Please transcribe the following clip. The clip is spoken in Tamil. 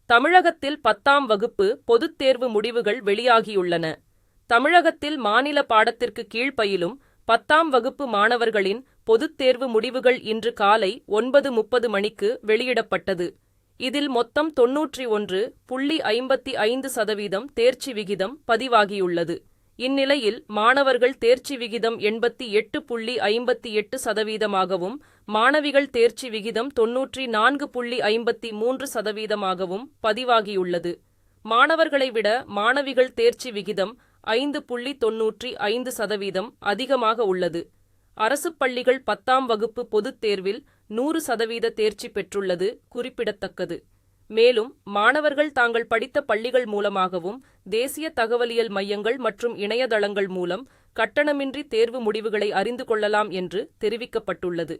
தமிழகத்தில் 10ஆம் வகுப்பு பொதுத் தேர்வு முடிவுகள் வெளியாகியுள்ளன. தமிழகத்தில் மாநில பாடத்திற்கு கீழ் பயிலும் 10ஆம் வகுப்பு மாணவர்களின் பொதுத் தேர்வு முடிவுகள் இன்று காலை 9:30 மணிக்கு வெளியிடப்பட்டது. இதில் மொத்தம் 91.55% தேர்ச்சி விகிதம் பதிவாகியுள்ளது. இந்நிலையில் மாணவர்கள் தேர்ச்சி விகிதம் 88.58%ஆகவும் மாணவிகள் தேர்ச்சி விகிதம் 94.53%ஆகவும் பதிவாகியுள்ளது. மாணவர்களை விட மாணவிகள் தேர்ச்சி விகிதம் 5.95% அதிகமாக உள்ளது. அரசுப் பள்ளிகள் 10ஆம் வகுப்பு பொதுத் தேர்வில் 100% தேர்ச்சி பெற்றுள்ளது குறிப்பிடத்தக்கது. மேலும் மாணவர்கள் தாங்கள் படித்த பள்ளிகள் மூலமாகவும் தேசிய தகவலியல் மையங்கள் மற்றும் இணையதளங்கள் மூலம் கட்டணமின்றி தேர்வு முடிவுகளை அறிந்து கொள்ளலாம் என்று தெரிவிக்கப்பட்டுள்ளது.